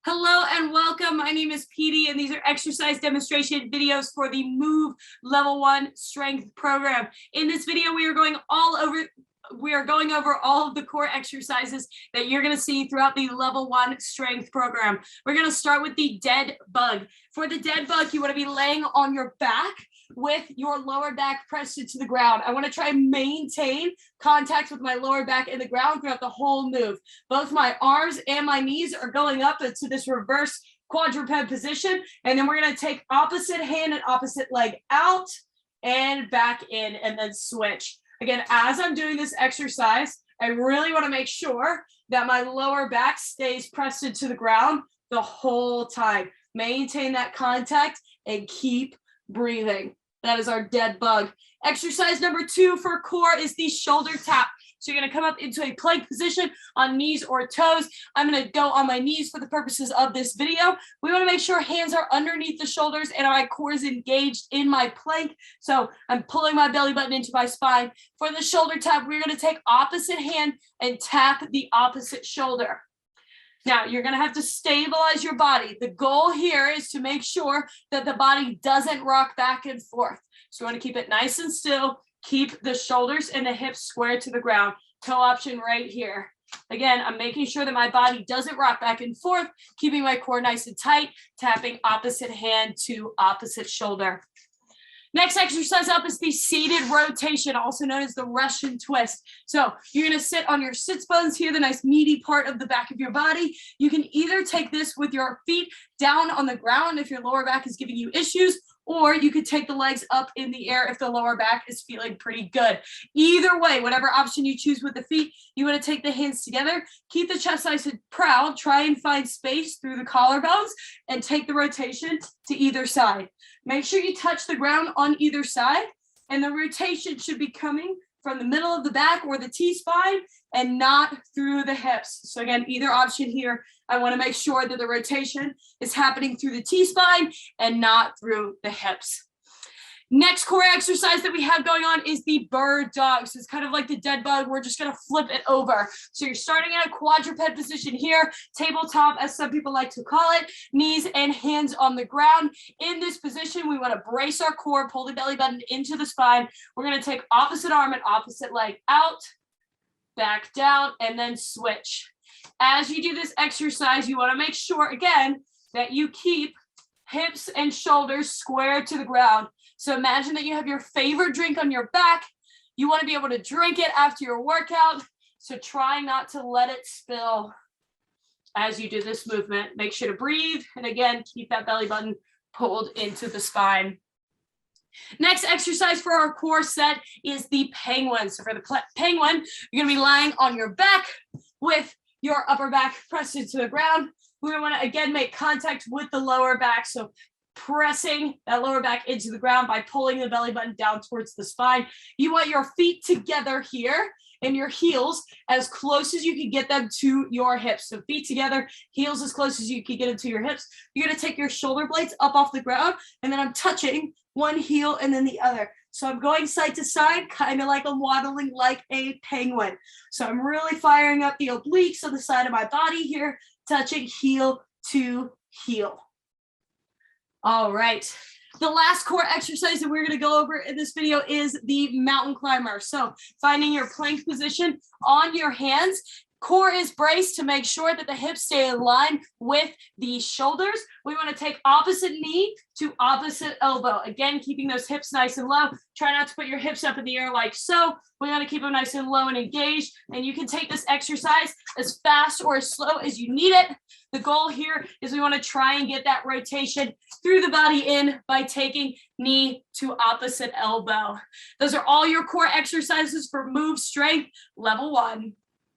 Hello and welcome. My name is Petey and these are exercise demonstration videos for the Move Level 1 Strength Program. In this video, we are going over all of the core exercises that you're going to see throughout the Level 1 Strength Program. We're going to start with the dead bug. For the dead bug, you want to be laying on your back with your lower back pressed into the ground. I want to try and maintain contact with my lower back in the ground throughout the whole move. Both my arms and my knees are going up into this reverse quadruped position. And then we're going to take opposite hand and opposite leg out and back in and then switch. Again, as I'm doing this exercise, I really want to make sure that my lower back stays pressed into the ground the whole time. Maintain that contact and keep breathing. That is our dead bug. Exercise number 2 for core is the shoulder tap. So you're going to come up into a plank position on knees or toes. I'm going to go on my knees for the purposes of this video. We want to make sure hands are underneath the shoulders and my core is engaged in my plank. So I'm pulling my belly button into my spine. For the shoulder tap, we're going to take opposite hand and tap the opposite shoulder. Now, you're going to have to stabilize your body. The goal here is to make sure that the body doesn't rock back and forth. So you want to keep it nice and still. Keep the shoulders and the hips square to the ground. Toe option right here. Again, I'm making sure that my body doesn't rock back and forth, keeping my core nice and tight, tapping opposite hand to opposite shoulder. Next exercise up is the seated rotation, also known as the Russian twist. So you're going to sit on your sits bones here, the nice meaty part of the back of your body. You can either take this with your feet down on the ground if your lower back is giving you issues, or you could take the legs up in the air if the lower back is feeling pretty good. Either way, whatever option you choose with the feet, you want to take the hands together, keep the chest nice and proud, try and find space through the collarbones, and take the rotation to either side. Make sure you touch the ground on either side, and the rotation should be coming from the middle of the back or the T-spine and not through the hips. So again, either option here, I want to make sure that the rotation is happening through the T-spine and not through the hips. Next core exercise that we have going on is the bird dog. So it's kind of like the dead bug. We're just going to flip it over. So you're starting in a quadruped position here, tabletop, as some people like to call it, knees and hands on the ground. In this position, we want to brace our core, pull the belly button into the spine. We're going to take opposite arm and opposite leg out, back down, and then switch. As you do this exercise, you want to make sure, again, that you keep hips and shoulders square to the ground. So imagine that you have your favorite drink on your back. You want to be able to drink it after your workout. So try not to let it spill as you do this movement. Make sure to breathe. And again, keep that belly button pulled into the spine. Next exercise for our core set is the penguin. So for the penguin, you're going to be lying on your back with your upper back pressed into the ground. We want to, again, make contact with the lower back. So pressing that lower back into the ground by pulling the belly button down towards the spine. You want your feet together here and your heels as close as you can get them to your hips. So feet together, heels as close as you can get them to your hips. You're going to take your shoulder blades up off the ground, and then I'm touching one heel and then the other. So I'm going side to side, kind of like I'm waddling like a penguin. So I'm really firing up the obliques on the side of my body here, touching heel to heel. All right. The last core exercise that we're going to go over in this video is the mountain climber. So finding your plank position on your hands. Core is braced to make sure that the hips stay in line with the shoulders. We want to take opposite knee to opposite elbow. Again, keeping those hips nice and low. Try not to put your hips up in the air like so. We want to keep them nice and low and engaged. And you can take this exercise as fast or as slow as you need it. The goal here is we want to try and get that rotation through the body in by taking knee to opposite elbow. Those are all your core exercises for Move Strength Level 1.